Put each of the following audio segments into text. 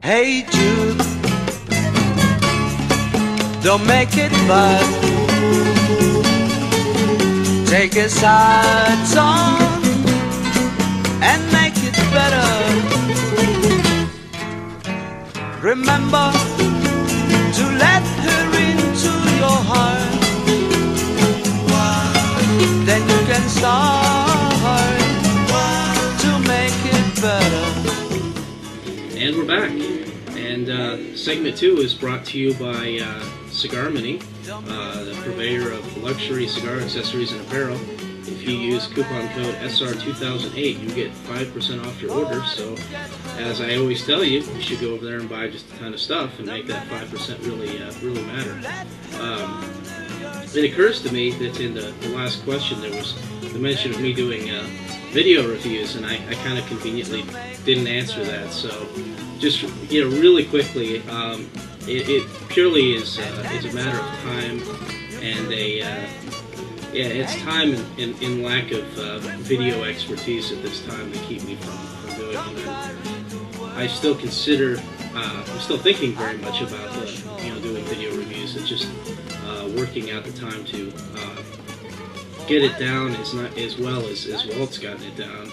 Hey Jude, don't make it bad. Take a sad song and make it better. Remember to let her into your heart. Then you can start to make it better. And we're back. And segment 2 is brought to you by Cigar Mini, the purveyor of luxury cigar accessories and apparel. If you use coupon code SR2008, you get 5% off your order. So, as I always tell you, you should go over there and buy just a ton of stuff and make that 5% really matter. It occurs to me that in the last question there was the mention of me doing video reviews, and I kind of conveniently didn't answer that. So, just really quickly, it purely is a matter of time and it's time and lack of video expertise at this time that keep me from doing it. I still consider, I'm still thinking very much about doing video reviews. It's just working out the time to get it down as well as Walt's gotten it down.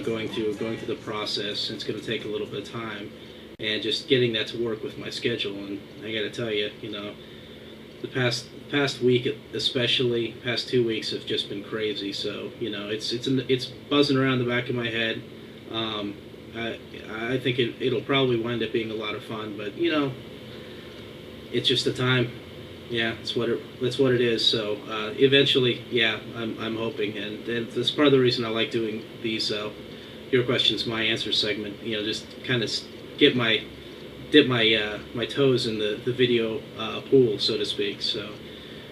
Going through the process, and it's going to take a little bit of time, and just getting that to work with my schedule. And I got to tell you, the past week, especially past 2 weeks, have just been crazy. So it's buzzing around the back of my head. I think it'll probably wind up being a lot of fun, but it's just the time. Yeah, that's what it is. So eventually, yeah, I'm hoping, and that's part of the reason I like doing these your questions, my answers segment. Just kind of dip my toes in the video pool, so to speak. So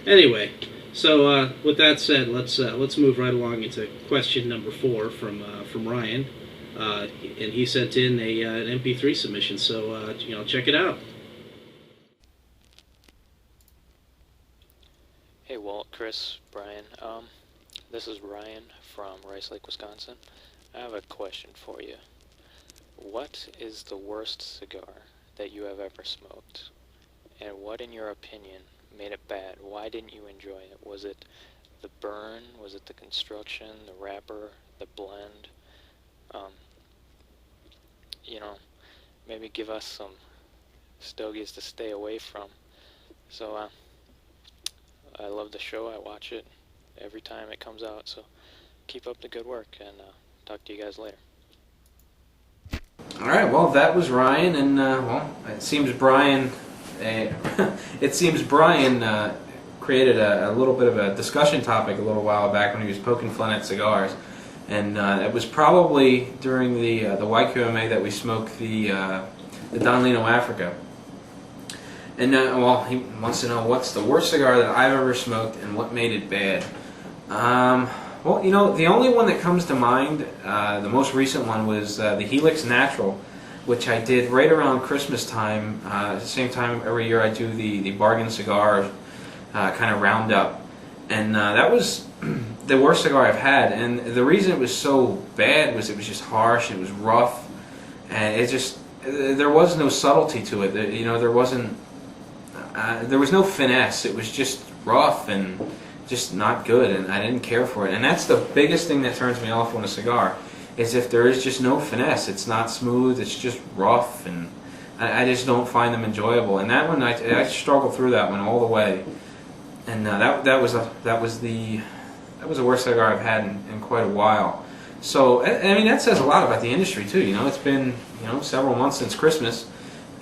anyway, with that said, let's move right along into question number 4 from Ryan, and he sent in an MP3 submission. So check it out. Hey Walt, Chris, Brian, this is Ryan from Rice Lake, Wisconsin. I have a question for you. What is the worst cigar that you have ever smoked? And what, in your opinion, made it bad? Why didn't you enjoy it? Was it the burn? Was it the construction, the wrapper, the blend? Maybe give us some stogies to stay away from. So, I love the show. I watch it every time it comes out. So keep up the good work, and talk to you guys later. All right. Well, that was Ryan, and it seems Brian. Created a little bit of a discussion topic a little while back when he was poking fun at cigars, and it was probably during the YQMA that we smoked the Don Lino Africa. And he wants to know what's the worst cigar that I've ever smoked and what made it bad. The only one that comes to mind, the most recent one, was the Helix Natural, which I did right around Christmas time. At the same time every year I do the bargain cigar kind of roundup. And that was the worst cigar I've had. And the reason it was so bad was it was just harsh, it was rough, and there was no subtlety to it. There was no finesse. It was just rough and just not good, and I didn't care for it. And that's the biggest thing that turns me off on a cigar, is if there is just no finesse. It's not smooth. It's just rough, and I just don't find them enjoyable. And that one, I struggled through that one all the way. And that was the worst cigar I've had in quite a while. So that says a lot about the industry too. It's been several months since Christmas.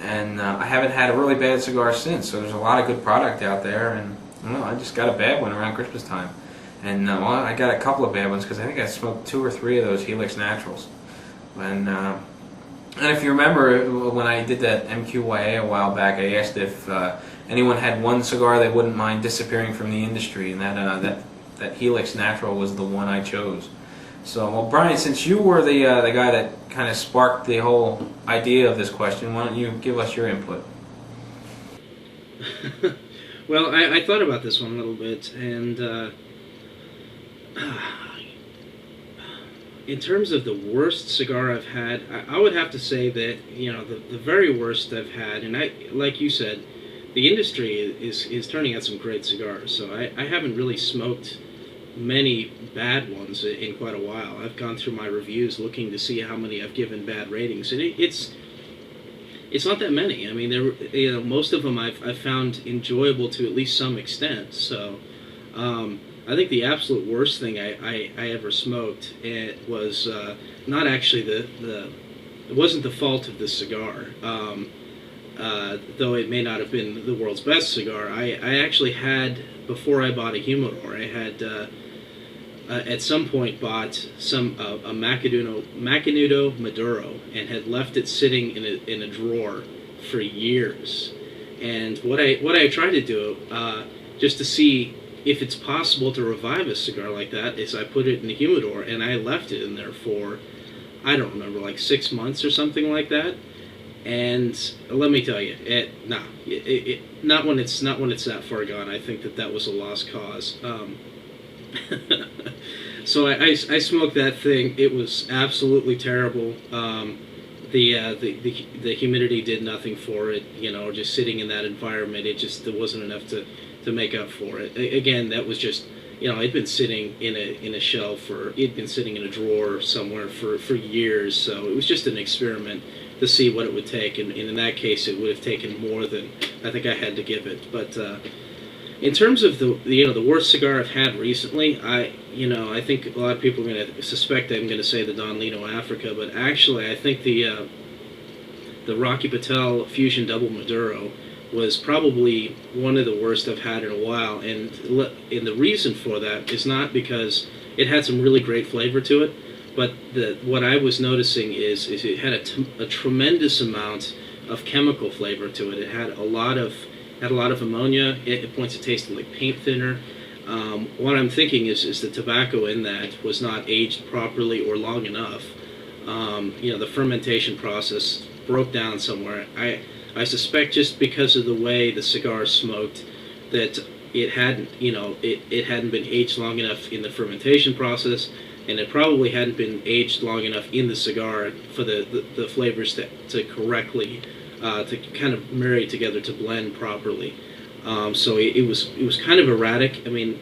And I haven't had a really bad cigar since, so there's a lot of good product out there, and I just got a bad one around Christmas time. And I got a couple of bad ones because I think I smoked 2 or 3 of those Helix Naturals. And if you remember, when I did that MQYA a while back, I asked if anyone had one cigar they wouldn't mind disappearing from the industry, and that Helix Natural was the one I chose. So, well, Brian, since you were the guy that kind of sparked the whole idea of this question, why don't you give us your input? Well, I thought about this one a little bit, and in terms of the worst cigar I've had, I would have to say that, you know, the very worst I've had, and like you said, the industry is turning out some great cigars. So I haven't really smoked many bad ones in quite a while. I've gone through my reviews looking to see how many I've given bad ratings, and it's not that many. I mean, you know, most of them I've found enjoyable to at least some extent. So I think the absolute worst thing I ever smoked, it was not actually it wasn't the fault of the cigar, though it may not have been the world's best cigar. I actually had, before I bought a humidor, I had at some point bought a Macanudo Maduro and had left it sitting in a drawer for years. And what I tried to do, just to see if it's possible to revive a cigar like that, is I put it in the humidor and I left it in there for, I don't remember, like 6 months or something like that. And let me tell you, not when it's that far gone. I think that was a lost cause. So I smoked that thing. It was absolutely terrible. The humidity did nothing for it. You know, just sitting in that environment, there wasn't enough to make up for it. Again, that was just, you know, it'd been sitting in a shelf, or it'd been sitting in a drawer somewhere for years. So it was just an experiment to see what it would take, and in that case, it would have taken more than I think I had to give it. But in terms of the worst cigar I've had recently, I think a lot of people are going to suspect I'm going to say the Don Lino Africa, but actually I think the Rocky Patel Fusion Double Maduro was probably one of the worst I've had in a while, and the reason for that is not because it had some really great flavor to it, but what I was noticing is it had a tremendous amount of chemical flavor to it. It had a lot of ammonia. At points it tasted like paint thinner. What I'm thinking is the tobacco in that was not aged properly or long enough. The fermentation process broke down somewhere. I suspect just because of the way the cigar smoked, that it hadn't been aged long enough in the fermentation process, and it probably hadn't been aged long enough in the cigar for the flavors to correctly to kind of marry together, to blend properly. So it was kind of erratic. I mean,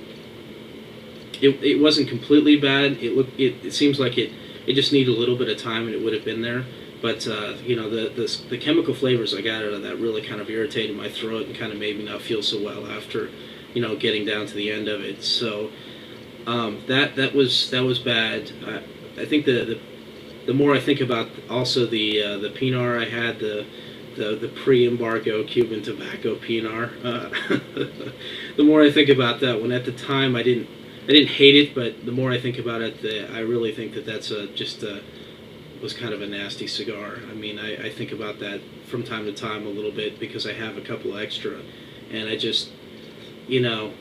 it wasn't completely bad. It seems like it just needed a little bit of time and it would have been there. But the chemical flavors I got out of that really kind of irritated my throat and kind of made me not feel so well after getting down to the end of it. So that was bad. I think the more I think about also the Pinar I had, the pre-embargo Cuban tobacco Pinar, the more I think about that one. At the time I didn't hate it, but the more I think about it, I really think that's was kind of a nasty cigar. I mean, I think about that from time to time a little bit because I have a couple extra, and I just, the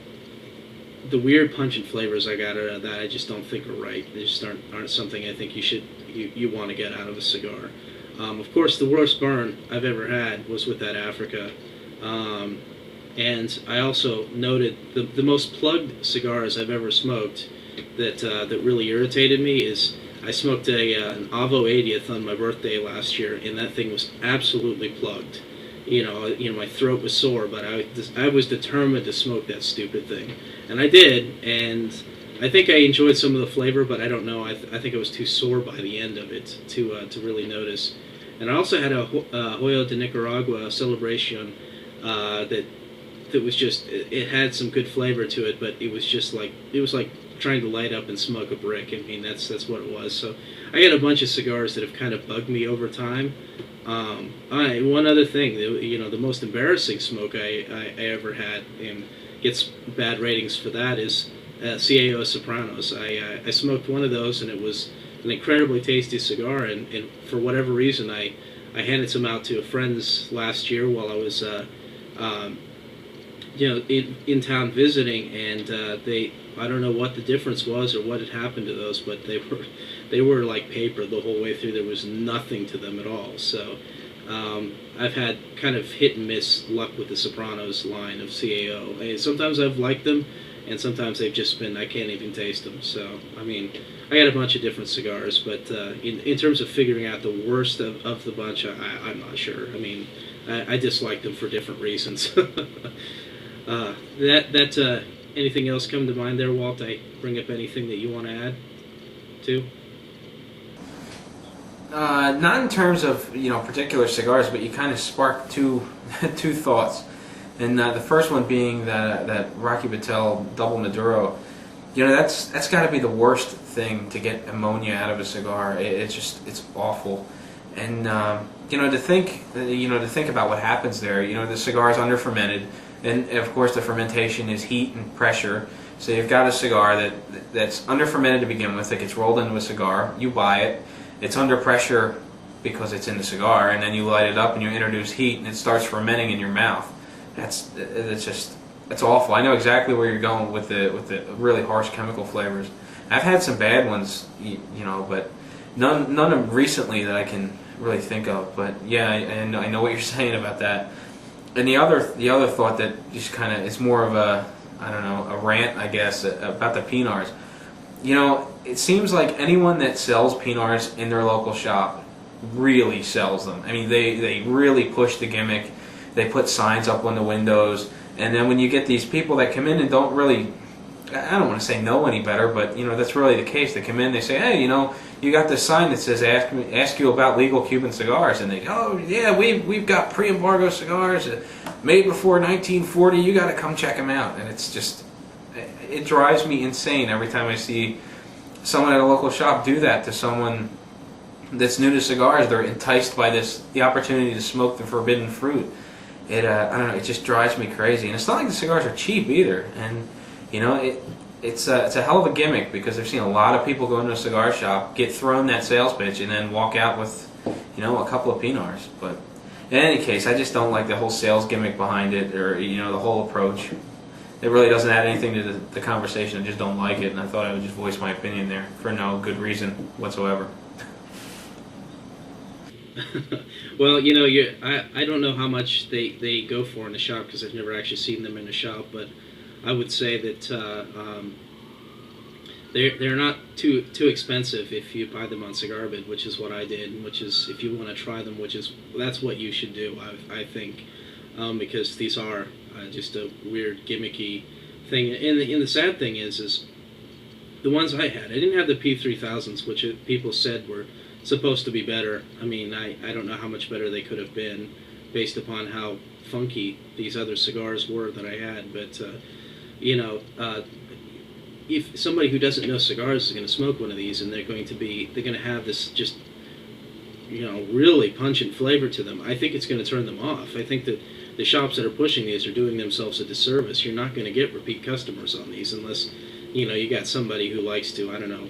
weird pungent flavors I got out of that I just don't think are right. They just aren't something I think you want to get out of a cigar. Of course, the worst burn I've ever had was with that Africa, and I also noted the most plugged cigars I've ever smoked that really irritated me is I smoked an Avo 80th on my birthday last year, and that thing was absolutely plugged. My throat was sore, but I was determined to smoke that stupid thing, and I did. And I think I enjoyed some of the flavor, but I don't know. I think I was too sore by the end of it to really notice. And I also had a Hoyo de Nicaragua Celebration that was just, it had some good flavor to it, but it was like trying to light up and smoke a brick. I mean, that's what it was. So I got a bunch of cigars that have kind of bugged me over time. One other thing, the most embarrassing smoke I ever had, and gets bad ratings for that, is CAO Sopranos. I smoked one of those, and it was an incredibly tasty cigar, and for whatever reason I handed some out to a friend's last year while I was in town visiting, and I don't know what the difference was or what had happened to those, but they were like paper the whole way through. There was nothing to them at all. So I've had kind of hit and miss luck with the Sopranos line of CAO. Sometimes I've liked them, and sometimes they've just been, I can't even taste them. So, I mean, I got a bunch of different cigars, but in terms of figuring out the worst of the bunch, I'm not sure. I mean, I dislike them for different reasons. Anything else come to mind there, Walt? I bring up anything that you want to add to? Not in terms of particular cigars, but you kind of sparked two two thoughts, and the first one being that Rocky Patel Double Maduro. That's got to be the worst thing, to get ammonia out of a cigar. It's awful, and to think about what happens there. The cigar is under fermented, and of course the fermentation is heat and pressure. So you've got a cigar that's under fermented to begin with. It gets rolled into a cigar. You buy it. It's under pressure because it's in the cigar, and then you light it up and you introduce heat, and it starts fermenting in your mouth. That's awful. I know exactly where you're going with the really harsh chemical flavors. I've had some bad ones, but none of recently that I can really think of. But yeah, I know what you're saying about that. And the other thought that just kind of is more of a rant, I guess, about the Pinards. It seems like anyone that sells Pinards in their local shop really sells them. I mean, they really push the gimmick. They put signs up on the windows, and then when you get these people that come in and don't really, I don't want to say know any better, but that's really the case. They come in, they say, hey, you got this sign that says ask you about legal Cuban cigars, and they go, oh yeah, we've got pre-embargo cigars made before 1940. You got to come check them out. And it drives me insane every time I see someone at a local shop do that to someone that's new to cigars. They're enticed by the opportunity to smoke the forbidden fruit. I don't know, it just drives me crazy. And it's not like the cigars are cheap either. And it's a hell of a gimmick, because I've seen a lot of people go into a cigar shop, get thrown that sales pitch, and then walk out with a couple of Pinards. But in any case, I just don't like the whole sales gimmick behind it, or the whole approach. It really doesn't add anything to the conversation. I just don't like it, and I thought I would just voice my opinion there for no good reason whatsoever. Well, I don't know how much they go for in the shop, because I've never actually seen them in a shop, but I would say that they're not too expensive if you buy them on Cigar Bid, which is what I did, which is, if you want to try them, that's what you should do, I think, because these are just a weird gimmicky thing. And the sad thing is the ones I didn't have the P3000s, which people said were supposed to be better. I mean, I don't know how much better they could have been based upon how funky these other cigars were that I had, but if somebody who doesn't know cigars is going to smoke one of these, and they're going to have this just really pungent flavor to them, I think it's going to turn them off. I think that the shops that are pushing these are doing themselves a disservice. You're not going to get repeat customers on these unless you got somebody who likes to, I don't know,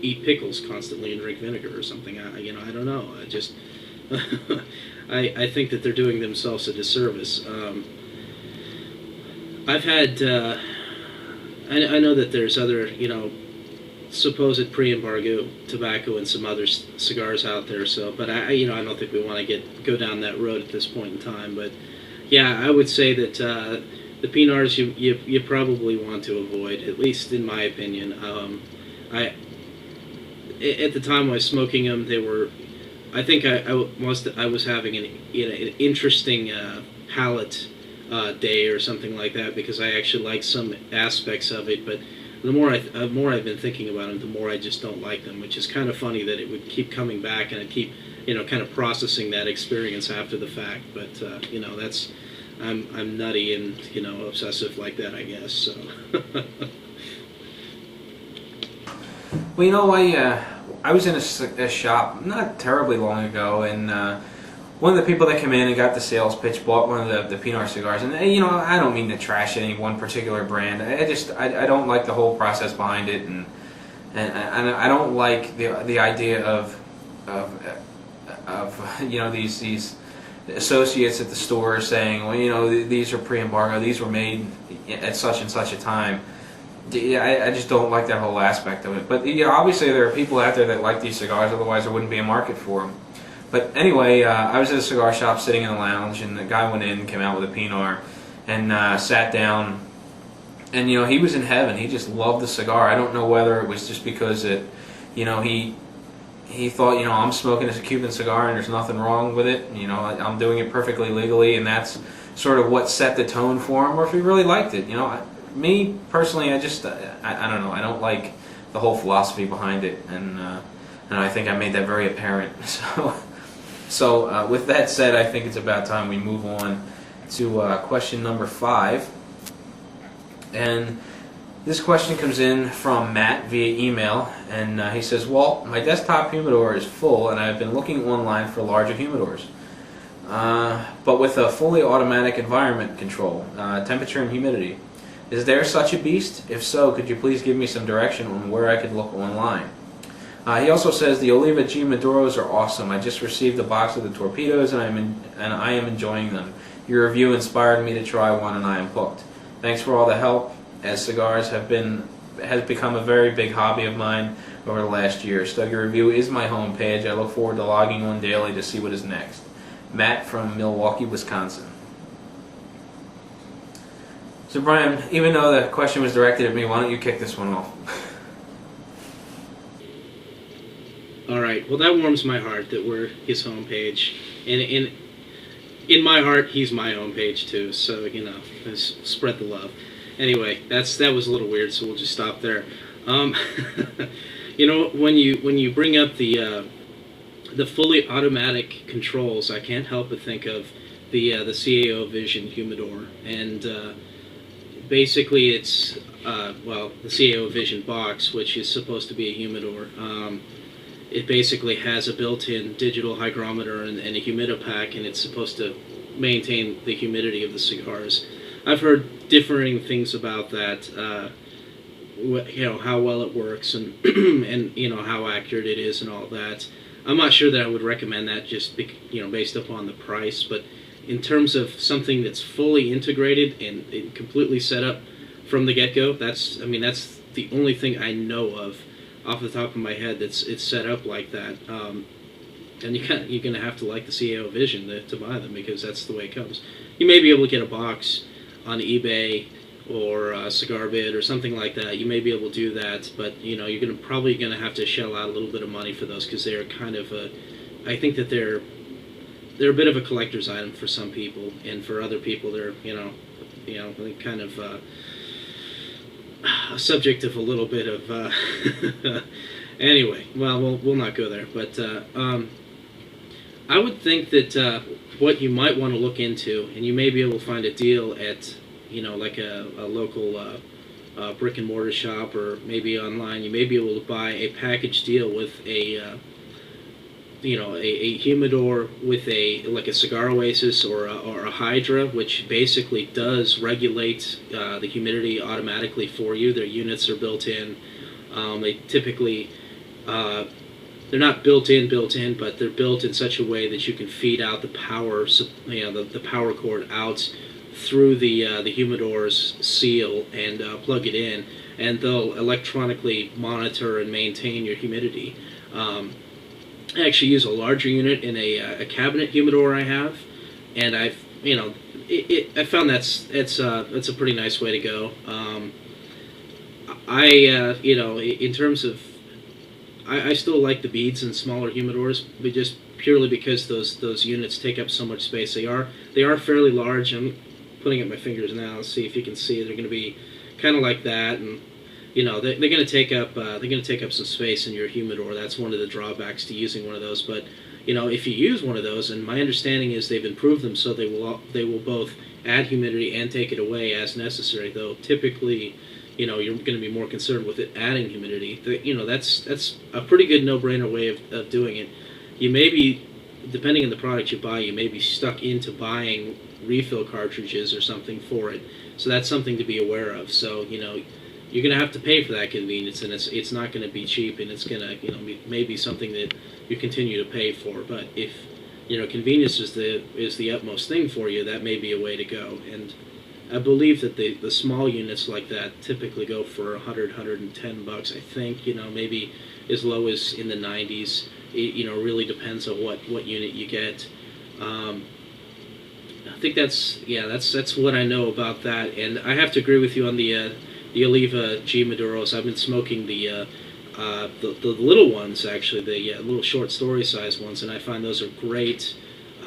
eat pickles constantly and drink vinegar or something. I don't know. I think that they're doing themselves a disservice. I've had, I know that there's other, supposed pre-embargo tobacco and some other cigars out there. So, but I don't think we want to go down that road at this point in time. But yeah, I would say that the Pinards you probably want to avoid, at least in my opinion. At the time I was smoking them, they were, I think I was having an interesting palate day or something like that, because I actually like some aspects of it, but the more I've been thinking about them, the more I just don't like them, which is kind of funny that it would keep coming back, and I keep kind of processing that experience after the fact. But that's, I'm nutty and obsessive like that, I guess. So. Well, I was in a shop not terribly long ago, and one of the people that came in and got the sales pitch bought one of the Pinard cigars. And I don't mean to trash any one particular brand. I don't like the whole process behind it, and I don't like the idea of these associates at the store saying, well, these are pre-embargo, these were made at such and such a time. I just don't like that whole aspect of it. But obviously there are people out there that like these cigars, otherwise there wouldn't be a market for them. But anyway, I was at a cigar shop sitting in the lounge, and the guy went in, came out with a Pinard, and sat down And you know, he was in heaven. He just loved the cigar. I don't know whether it was just because it, you know, he thought, you know, I'm smoking a Cuban cigar and there's nothing wrong with it. You know, I'm doing it perfectly legally, and that's sort of what set the tone for him. Or if he really liked it, you know, me personally, I just I don't know. I don't like the whole philosophy behind it, and I think I made that very apparent. So with that said, I think it's about time we move on to question number 5. And this question comes in from Matt via email, and he says, Walt, my desktop humidor is full, and I've been looking online for larger humidors. But with a fully automatic environment control, temperature and humidity. Is there such a beast? If so, could you please give me some direction on where I could look online? He also says the Oliva G Maduros are awesome. I just received a box of the torpedoes, and I am enjoying them. Your review inspired me to try one, and I am hooked. Thanks for all the help, as cigars has become a very big hobby of mine over the last year. Stogie Review is my homepage. I look forward to logging on daily to see what is next. Matt from Milwaukee, Wisconsin. So Brian, even though the question was directed at me, why don't you kick this one off? All right. Well, that warms my heart that we're his homepage, and in my heart, he's my homepage too. So you know, spread the love. Anyway, that was a little weird, so we'll just stop there. You know, when you bring up the fully automatic controls, I can't help but think of the CAO Vision humidor, and basically it's well, the CAO Vision box, which is supposed to be a humidor. It basically has a built-in digital hygrometer and a humidipack, and it's supposed to maintain the humidity of the cigars. I've heard differing things about that, you know, how well it works and and you know how accurate it is and all that. I'm not sure that I would recommend that just you know, based upon the price, but in terms of something that's fully integrated and completely set up from the get-go, that's the only thing I know of off the top of my head it's set up like that. And you're going to have to like the CAO Vision to buy them, because that's the way it comes. You may be able to get a box on eBay or Cigar Bid or something like that. You may be able to do that, but you know, you're probably going to have to shell out a little bit of money for those, because they're kind of I think that they're a bit of a collector's item for some people, and for other people they're you know kind of a subject of a little bit of anyway. Well, we'll not go there, but I would think that what you might want to look into, and you may be able to find a deal at, you know, like a local brick and mortar shop, or maybe online, you may be able to buy a package deal with a you know, a humidor with like a Cigar Oasis or a Hydra, which basically does regulate the humidity automatically for you. Their units are built in. They typically they're not built in, but they're built in such a way that you can feed out the power, you know, the power cord out through the humidor's seal and plug it in, and they'll electronically monitor and maintain your humidity. I actually use a larger unit in a cabinet humidor I have, and I've, you know, I found that's a pretty nice way to go. You know, in terms of, I still like the beads and smaller humidors, but just purely because those units take up so much space. They are fairly large. I'm putting up my fingers now. Let's see if you can see. They're going to be kind of like that, and you know, they're going to take up some space in your humidor. That's one of the drawbacks to using one of those. But you know, if you use one of those, and my understanding is they've improved them so they will both add humidity and take it away as necessary. Though typically, you know, you're going to be more concerned with it adding humidity. You know, that's a pretty good no-brainer way of doing it. You may be, depending on the product you buy, you may be stuck into buying refill cartridges or something for it. So that's something to be aware of. So, you know, you're going to have to pay for that convenience, and it's not going to be cheap, and it's going to, you know, maybe something that you continue to pay for. But if, you know, convenience is the utmost thing for you, that may be a way to go. And I believe that the small units like that typically go for $110, I think, you know, maybe as low as in the 90s. It, you know, really depends on what unit you get. I think that's what I know about that, and I have to agree with you on the Oliva G Maduros. I've been smoking the little ones, actually, the little short story size ones, and I find those are great.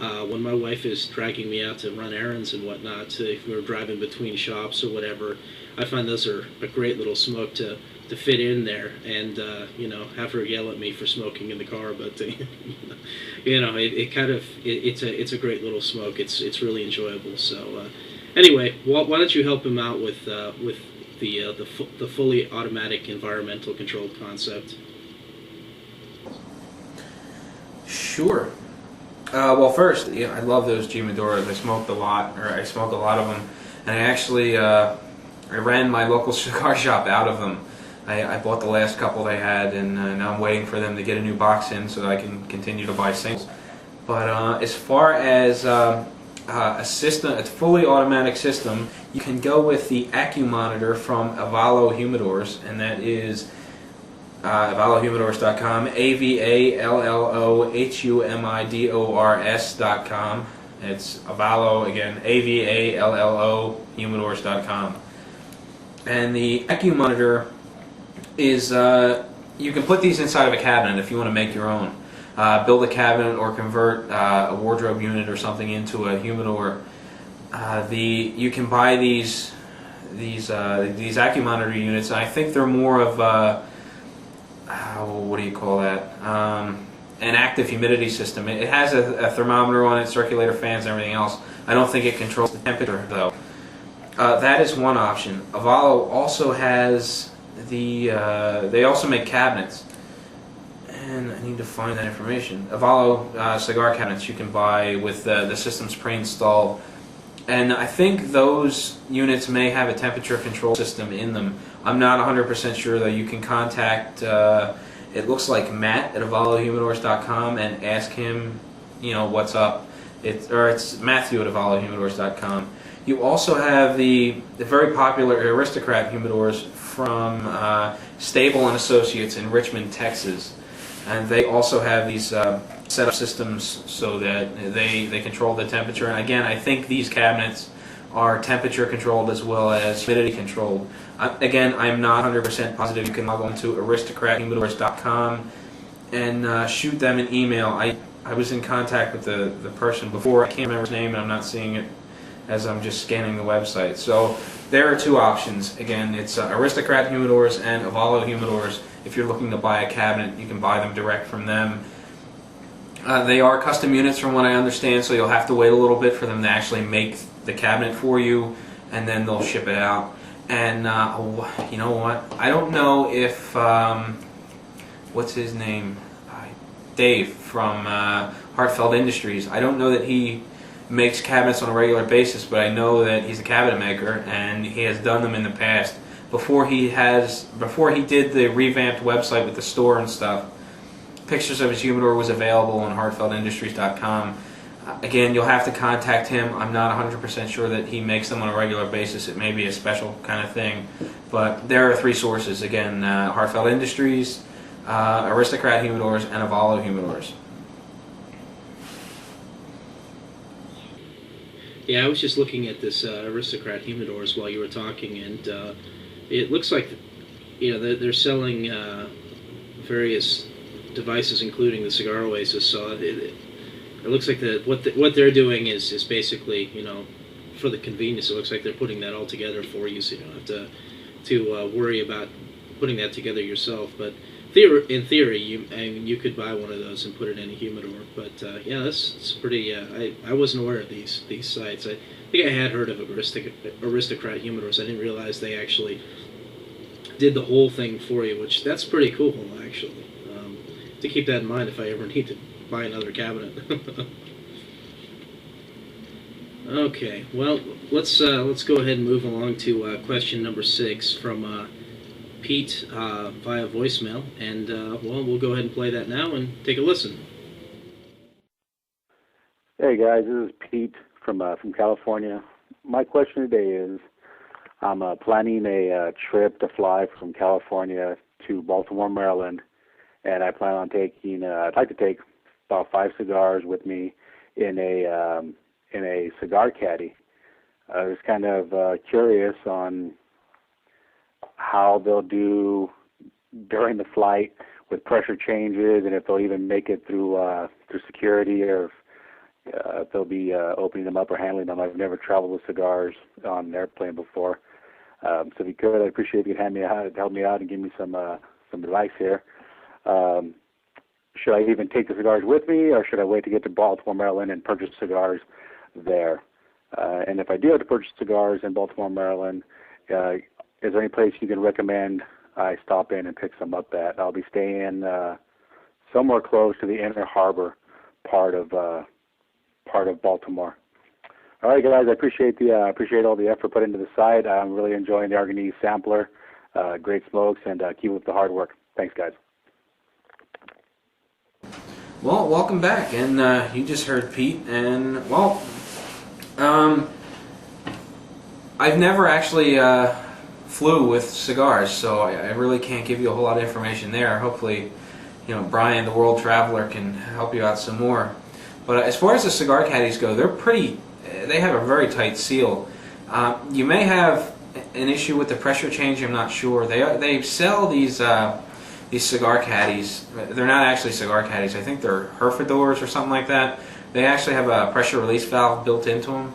When my wife is dragging me out to run errands and whatnot, if we're driving between shops or whatever, I find those are a great little smoke to fit in there, and have her yell at me for smoking in the car. But it's a great little smoke. It's really enjoyable. So anyway, why don't you help him out with the fully automatic environmental controlled concept? Sure. Well, first, I love those G Maduros. I smoked a lot of them, and I actually I ran my local cigar shop out of them. I bought the last couple they had, and now I'm waiting for them to get a new box in so that I can continue to buy singles. But as far as a fully automatic system, you can go with the AccuMonitor from Avalo Humidors, and that is avalohumidors.com, AVALLOHUMIDORS.com. It's Avalo, again, AVALLO humidors.com. And the AccuMonitor is, you can put these inside of a cabinet if you want to make your own. Build a cabinet or convert a wardrobe unit or something into a humidor. You can buy these AccuMonitor units, and I think they're more of what do you call that? An active humidity system. It has a thermometer on it, circulator fans, and everything else. I don't think it controls the temperature though. That is one option. Avalo also has they also make cabinets, and I need to find that information. Avalo cigar cabinets you can buy with the systems pre-installed, and I think those units may have a temperature control system in them. I'm not 100% sure though. You can contact it looks like Matt at avalohumidors.com and ask him, what's up. It's Matthew at avalohumidors.com. You also have the very popular Aristocrat humidors from Stable and Associates in Richmond, Texas, and they also have these setup systems so that they control the temperature. And again, I think these cabinets are temperature controlled as well as humidity controlled. Again, I'm not 100% positive. You can log on to aristocrathumidors.com and shoot them an email. I was in contact with the person before. I can't remember his name, and I'm not seeing it as I'm just scanning the website. So there are two options. Again, it's Aristocrat Humidors and Avalo Humidors. If you're looking to buy a cabinet, you can buy them direct from them. They are custom units from what I understand, so you'll have to wait a little bit for them to actually make the cabinet for you, and then they'll ship it out. And you know what? I don't know if what's his name, Dave from Heartfelt Industries. I don't know that he makes cabinets on a regular basis, but I know that he's a cabinet maker, and he has done them in the past. Before he did the revamped website with the store and stuff, pictures of his humidor was available on heartfeltindustries.com. Again, you'll have to contact him. I'm not 100% sure that he makes them on a regular basis. It may be a special kind of thing. But there are three sources. Again, Heartfelt Industries, Aristocrat Humidors, and Avalo Humidors. Yeah, I was just looking at this Aristocrat Humidors while you were talking, and it looks like they're selling various devices, including the Cigar Oasis. So it looks like what they're doing is basically, for the convenience. It looks like they're putting that all together for you, so you don't have to worry about putting that together yourself. But in theory, you could buy one of those and put it in a humidor. But yeah, it's pretty. I wasn't aware of these sites. I think I had heard of Aristocrat Humidors. I didn't realize they actually did the whole thing for you, which that's pretty cool, actually. To keep that in mind if I ever need to buy another cabinet. Okay, well, let's go ahead and move along to question number 6 from Pete via voicemail, and well, we'll go ahead and play that now and take a listen. Hey guys, this is Pete from California. My question today is, I'm planning a trip to fly from California to Baltimore, Maryland, and I plan on taking. I'd like to take about 5 cigars with me in in a cigar caddy. I was kind of curious on how they'll do during the flight with pressure changes, and if they'll even make it through security, or if they'll be opening them up or handling them. I've never traveled with cigars on an airplane before, so if you could, I'd appreciate if you could help me out and give me some advice here. Should I even take the cigars with me, or should I wait to get to Baltimore, Maryland, and purchase cigars there? And if I do have to purchase cigars in Baltimore, Maryland, is there any place you can recommend I stop in and pick some up at? I'll be staying somewhere close to the Inner Harbor part of Baltimore. All right, guys, I appreciate all the effort put into the site. I'm really enjoying the Argonese sampler. Great smokes, and keep up the hard work. Thanks, guys. Well, welcome back, and you just heard Pete, and well, I've never actually flew with cigars, so I really can't give you a whole lot of information there. Hopefully, Brian, the world traveler, can help you out some more. But as far as the cigar caddies go, they have a very tight seal. You may have an issue with the pressure change. I'm not sure. They sell these cigar caddies. They're not actually cigar caddies. I think they're Herfadors or something like that. They actually have a pressure release valve built into them.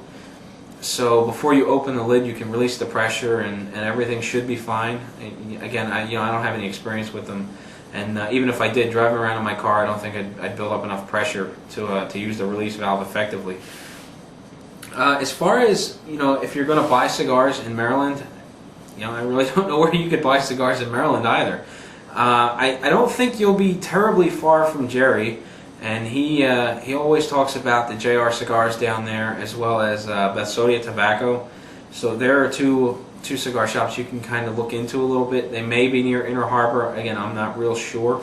So before you open the lid, you can release the pressure, and everything should be fine. Again, I don't have any experience with them, and even if I did, driving around in my car, I don't think I'd build up enough pressure to use the release valve effectively. As far as if you're going to buy cigars in Maryland, I really don't know where you could buy cigars in Maryland either. I don't think you'll be terribly far from Jerry. And he always talks about the JR Cigars down there, as well as Epsisode Tobacco. So there are two cigar shops you can kind of look into a little bit. They may be near Inner Harbor. Again, I'm not real sure.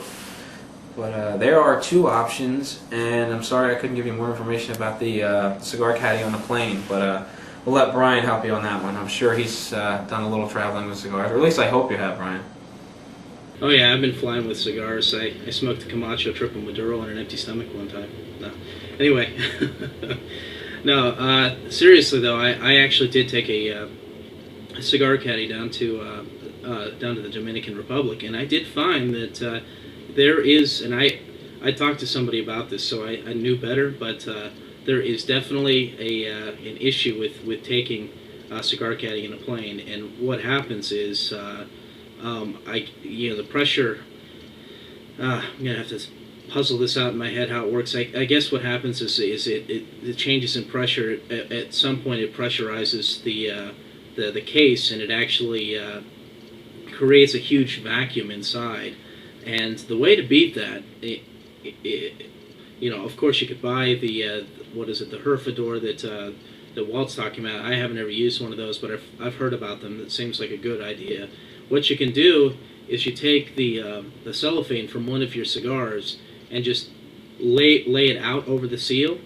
But there are two options, and I'm sorry I couldn't give you more information about the cigar caddy on the plane. But we'll let Brian help you on that one. I'm sure he's done a little traveling with cigars, or at least I hope you have, Brian. Oh yeah, I've been flying with cigars. I smoked a Camacho Triple Maduro on an empty stomach one time. No. Anyway. No, seriously though, I actually did take a cigar caddy down to the Dominican Republic, and I did find that there is, and I talked to somebody about this, so I knew better, but there is definitely an issue with taking a cigar caddy in a plane, and what happens is the pressure, I'm gonna have to puzzle this out in my head how it works. I guess what happens is it changes in pressure. At some point, it pressurizes the case, and it actually creates a huge vacuum inside. And the way to beat that, of course, you could buy the the Herfador that Walt's talking about. I haven't ever used one of those, but I've heard about them. It seems like a good idea. What you can do is you take the cellophane from one of your cigars and just lay it out over the seal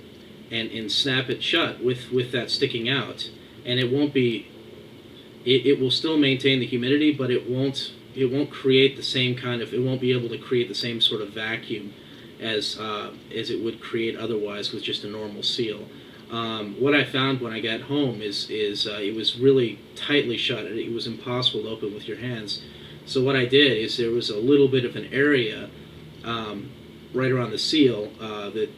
and snap it shut with that sticking out, and it won't be. It will still maintain the humidity, but it won't create the same kind of. It won't be able to create the same sort of vacuum as it would create otherwise with just a normal seal. What I found when I got home is it was really tightly shut. It was impossible to open with your hands. So what I did is there was a little bit of an area right around the seal that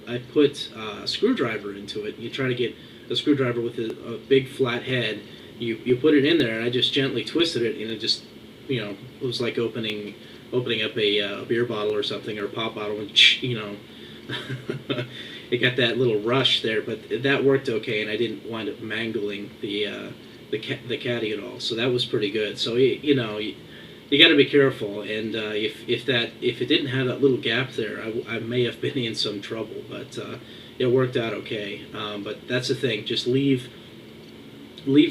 I put a screwdriver into it. You try to get a screwdriver with a big flat head. You put it in there, and I just gently twisted it, and it just it was like opening up a beer bottle or something, or a pop bottle, and it got that little rush there, but that worked okay, and I didn't wind up mangling the caddy at all. So that was pretty good. So you got to be careful, and if it didn't have that little gap there, I may have been in some trouble, but it worked out okay. But that's the thing. Just leave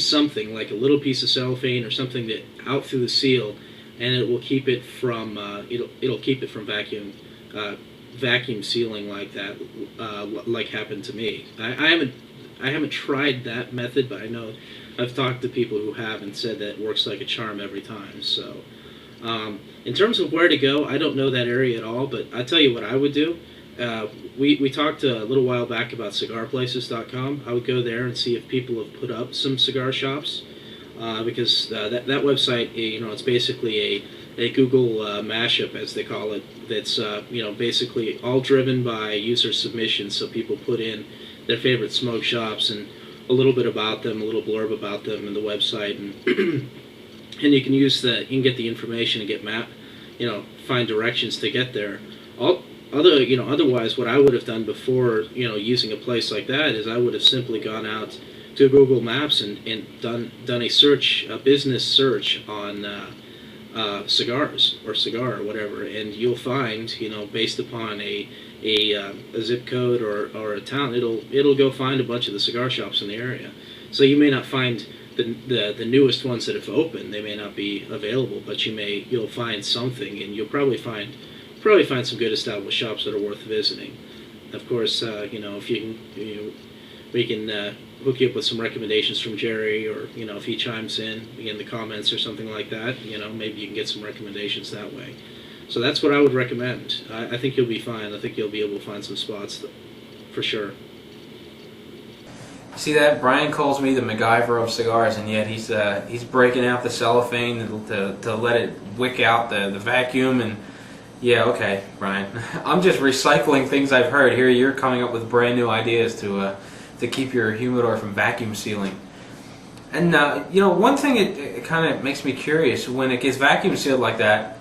something like a little piece of cellophane or something that out through the seal, and it will keep it from it'll keep it from vacuum sealing like that, like happened to me. I haven't tried that method, but I know I've talked to people who have and said that it works like a charm every time. So in terms of where to go, I don't know that area at all, but I tell you what I would do. we talked a little while back about cigarplaces.com. I would go there and see if people have put up some cigar shops, because that website, it's basically a Google mashup, as they call it. That's basically all driven by user submissions. So people put in their favorite smoke shops and a little bit about them, a little blurb about them in the website, and and you can get the information and find directions to get there. Otherwise, what I would have done before, using a place like that, is I would have simply gone out to Google Maps and done a business search on cigars or cigar or whatever, and you'll find, based upon a zip code or a town, it'll go find a bunch of the cigar shops in the area. So you may not find the newest ones that have opened; they may not be available, but you'll find something, and you'll probably find some good established shops that are worth visiting. Of course, if we can hook you up with some recommendations from Jerry, or if he chimes in the comments or something like that, maybe you can get some recommendations that way. So that's what I would recommend. I think you'll be fine. I think you'll be able to find some spots for sure. See that? Brian calls me the MacGyver of cigars, and yet he's breaking out the cellophane to let it wick out the vacuum. And yeah, okay, Brian. I'm just recycling things I've heard. Here you're coming up with brand new ideas to keep your humidor from vacuum sealing. And one thing it kind of makes me curious, when it gets vacuum sealed like that,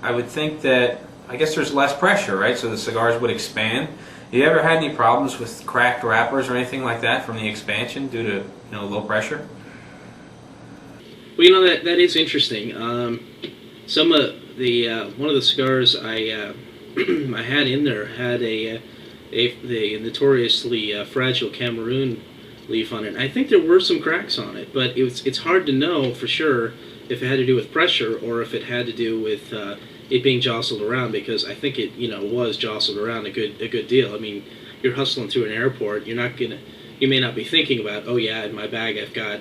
I would think that, I guess there's less pressure, right? So the cigars would expand. You ever had any problems with cracked wrappers or anything like that from the expansion due to low pressure? Well, that is interesting. Some of one of the cigars I I had in there had the notoriously fragile Cameroon leaf on it. I think there were some cracks on it, but it's hard to know for sure if it had to do with pressure or if it had to do with it being jostled around, because I think it was jostled around a good deal. I mean, you're hustling through an airport. You may not be thinking about, oh yeah, in my bag I've got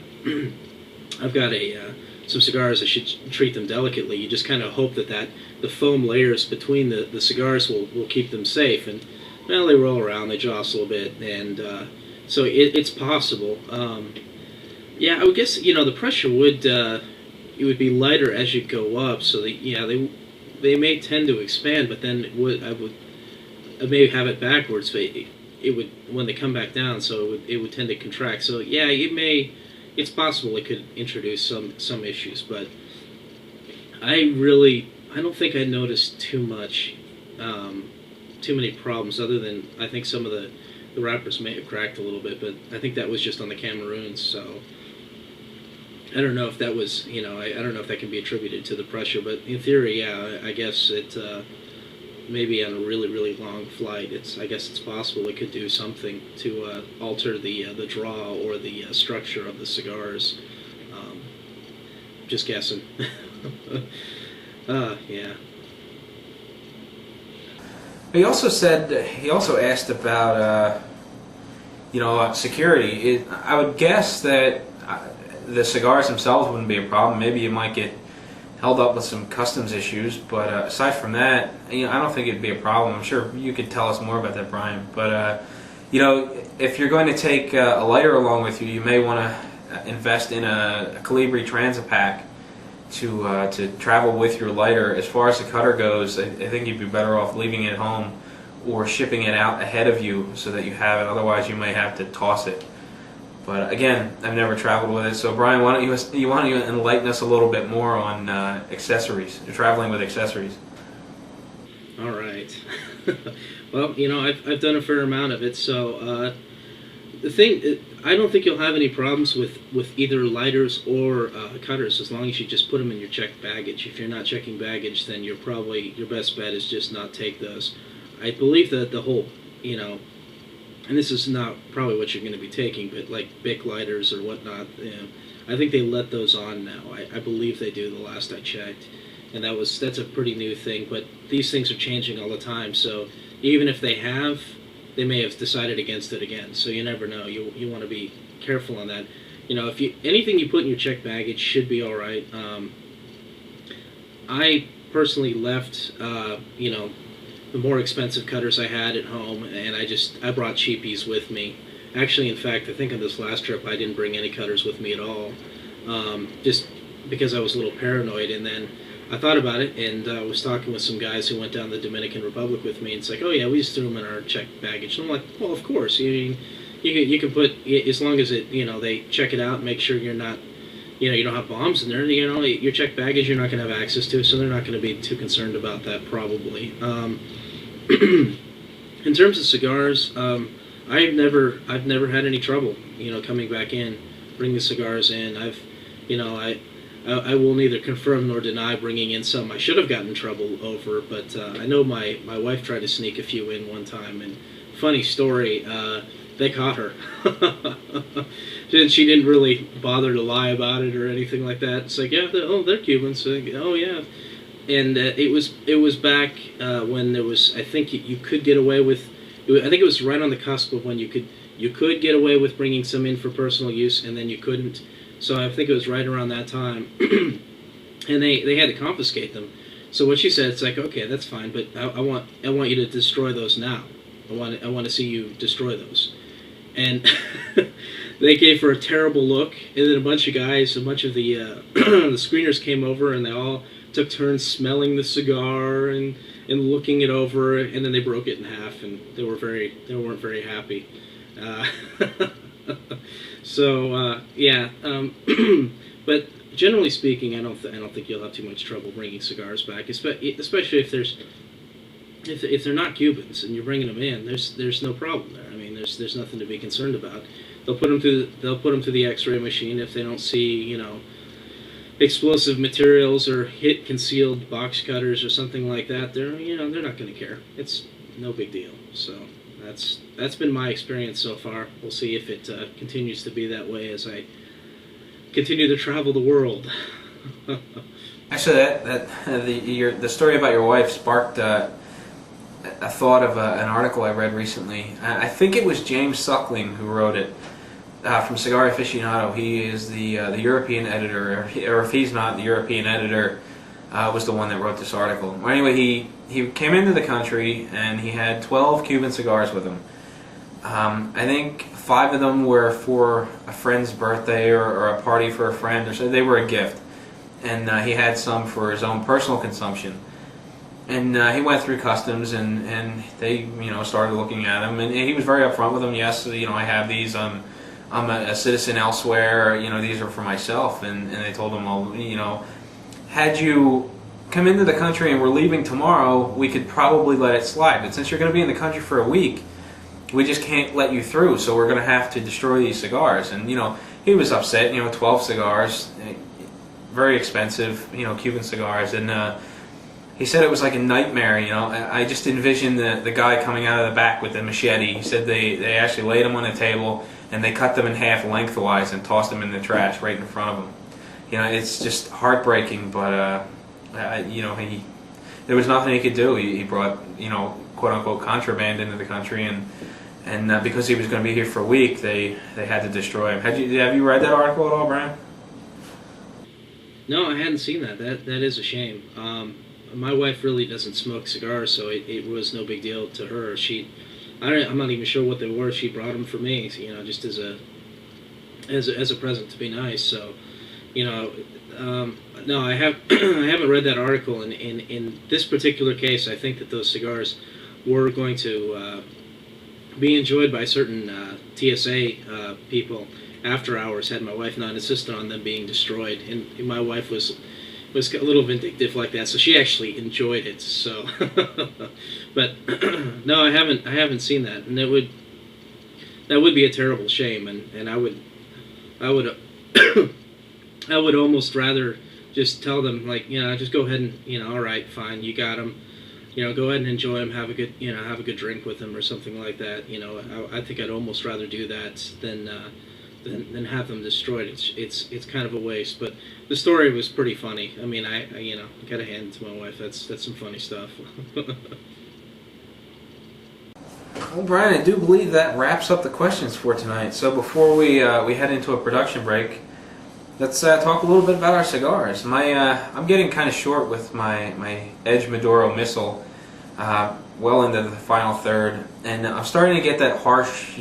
some cigars. I should treat them delicately. You just kind of hope that the foam layers between the cigars will keep them safe. And well, they roll around, they jostle a bit, and so it's possible. Yeah, I would guess the pressure would it would be lighter as you go up. So they may tend to expand, but then I may have it backwards. But it would, when they come back down, so it would tend to contract. So yeah, it's possible it could introduce some issues, but I don't think I noticed too many problems, other than I think some of the wrappers may have cracked a little bit, but I think that was just on the Cameroons. So I don't know if that was, I don't know if that can be attributed to the pressure, but in theory, yeah, I guess it maybe on a really, really long flight, I guess it's possible it could do something to alter the draw or the structure of the cigars. Just guessing. Yeah. He also asked about security. I would guess that the cigars themselves wouldn't be a problem. Maybe you might get held up with some customs issues, but aside from that, I don't think it'd be a problem. I'm sure you could tell us more about that, Brian. But if you're going to take a lighter along with you, you may want to invest in a Colibri Transit Pack to travel with your lighter. As far as the cutter goes, I think you'd be better off leaving it at home or shipping it out ahead of you so that you have it. Otherwise, you may have to toss it. But again, I've never traveled with it. So Brian, why don't you enlighten us a little bit more on accessories, traveling with accessories? All right. Well, I've done a fair amount of it. So I don't think you'll have any problems with either lighters or cutters, as long as you just put them in your checked baggage. If you're not checking baggage, then your best bet is just not take those. I believe that the whole, and this is not probably what you're going to be taking, but like Bic lighters or whatnot, I think they let those on now. I believe they do, the last I checked, and that's a pretty new thing. But these things are changing all the time, so even if they may have decided against it again. So you never know. You want to be careful on that. If anything you put in your checked baggage should be all right. I personally left more expensive cutters I had at home, and I brought cheapies with me. Actually, in fact, I think on this last trip I didn't bring any cutters with me at all, just because I was a little paranoid. And then I thought about it, and I was talking with some guys who went down the Dominican Republic with me, and it's like, oh yeah, we just threw them in our checked baggage. And I'm like, well, of course, you can put, as long as it, they check it out and make sure you're not, you don't have bombs in there. Your checked baggage you're not going to have access to, so they're not going to be too concerned about that probably. In terms of cigars, I've never had any trouble, coming back in, bringing cigars in. I will neither confirm nor deny bringing in some I should have gotten in trouble over, but I know my wife tried to sneak a few in one time, and funny story, they caught her. She didn't really bother to lie about it or anything like that. It's like, yeah, they're Cubans. So, oh yeah, and it was back when there was, I think you could get away with. I think it was right on the cusp of when you could get away with bringing some in for personal use, and then you couldn't. So I think it was right around that time, and they had to confiscate them. So what she said, it's like, okay, that's fine, but I want you to destroy those now. I want to see you destroy those. And they gave her a terrible look, and then a bunch of the the screeners came over, and they all took turns smelling the cigar and looking it over, and then they broke it in half, and they weren't very happy. Yeah, but generally speaking, I don't think you'll have too much trouble bringing cigars back, especially if they're not Cubans and you're bringing them in. There's no problem there. I mean, there's nothing to be concerned about. They'll put them through the X-ray machine. If they don't see explosive materials or hit concealed box cutters or something like that, they're not going to care. It's no big deal. So that's been my experience so far. We'll see if it continues to be that way as I continue to travel the world. Actually, the story about your wife sparked a thought of an article I read recently. I think it was James Suckling who wrote it, from Cigar Aficionado. He is the European editor, or if he's not the European editor, was the one that wrote this article. Well, anyway, he came into the country and he had 12 Cuban cigars with him. I think 5 of them were for a friend's birthday or a party for a friend, or so. They were a gift. And he had some for his own personal consumption. And he went through customs, and they started looking at him, and he was very upfront with them. Yes, I have these. I'm a citizen elsewhere. These are for myself. And they told him, well, had you come into the country and were leaving tomorrow, we could probably let it slide. But since you're going to be in the country for a week, we just can't let you through. So we're going to have to destroy these cigars. And he was upset. 12 cigars, very expensive. Cuban cigars, and he said it was like a nightmare. I just envisioned the guy coming out of the back with the machete. He said they actually laid them on the table and they cut them in half lengthwise and tossed them in the trash right in front of him. It's just heartbreaking, but there was nothing he could do. He brought quote unquote contraband into the country, and because he was going to be here for a week, they had to destroy him. Have you read that article at all, Brian? No, I hadn't seen that. That is a shame. My wife really doesn't smoke cigars, so it was no big deal to her. I'm not even sure what they were. She brought them for me, just as a present to be nice. So, no, I haven't read that article. And in this particular case, I think that those cigars were going to be enjoyed by certain TSA people after hours, had my wife not insisted on them being destroyed. And my wife was a little vindictive like that, so she actually enjoyed it. So, but no, I haven't seen that, and that would be a terrible shame. And I would I would almost rather just tell them, like, just go ahead and all right, fine, you got them. Go ahead and enjoy them. Have a good drink with them or something like that. I think I'd almost rather do that than have them destroyed. It's kind of a waste. But the story was pretty funny. I mean, I gotta hand it to my wife. That's some funny stuff. Well, Brian, I do believe that wraps up the questions for tonight. So before we head into a production break, let's talk a little bit about our cigars. I'm getting kind of short with my Edge Maduro Missile. well into the final third, and I'm starting to get that harsh,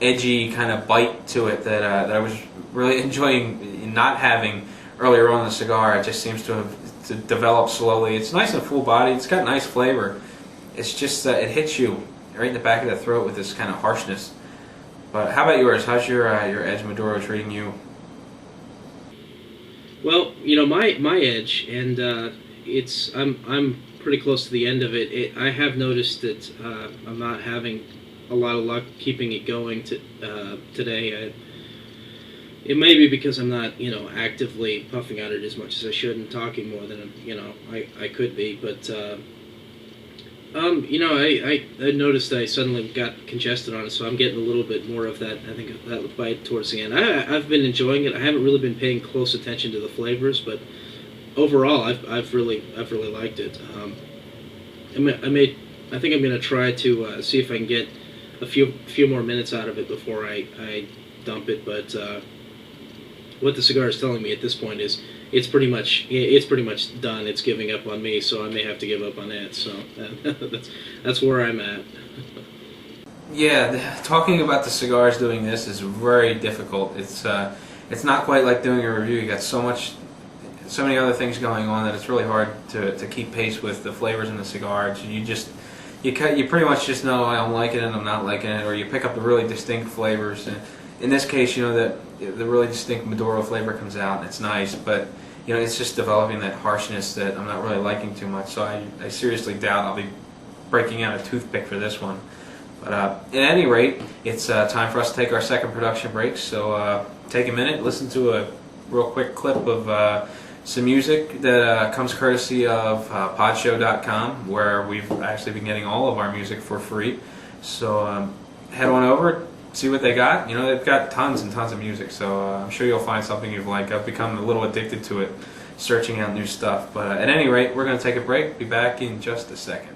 edgy kind of bite to it that I was really enjoying not having earlier on in the cigar. It just seems to have developed slowly. It's nice and full body. It's got nice flavor. It's just it hits you right in the back of the throat with this kind of harshness. But how about yours? How's your Edge Maduro treating you? Well, my Edge, and I'm pretty close to the end of it. I have noticed that I'm not having a lot of luck keeping it going today. It may be because I'm not, actively puffing at it as much as I should and talking more than, I could be. But, I noticed I suddenly got congested on it, so I'm getting a little bit more of that. I think that bite towards the end. I've been enjoying it. I haven't really been paying close attention to the flavors, but overall, I've really liked it. I think I'm going to try to see if I can get a few more minutes out of it before I dump it. But what the cigar is telling me at this point is it's pretty much done. It's giving up on me, so I may have to give up on it. So that's where I'm at. Yeah, talking about the cigars doing this is very difficult. It's not quite like doing a review. You got so many other things going on that it's really hard to keep pace with the flavors in the cigar. You pretty much just know I'm liking it, I'm not liking it, or you pick up the really distinct flavors. And in this case, the really distinct Maduro flavor comes out, and it's nice, but it's just developing that harshness that I'm not really liking too much. So I seriously doubt I'll be breaking out a toothpick for this one. But at any rate, it's time for us to take our second production break. So take a minute, listen to a real quick clip of some music that comes courtesy of podshow.com, where we've actually been getting all of our music for free. So head on over, see what they got. They've got tons and tons of music, so I'm sure you'll find something you like. I've become a little addicted to it, searching out new stuff. But at any rate, we're going to take a break. Be back in just a second.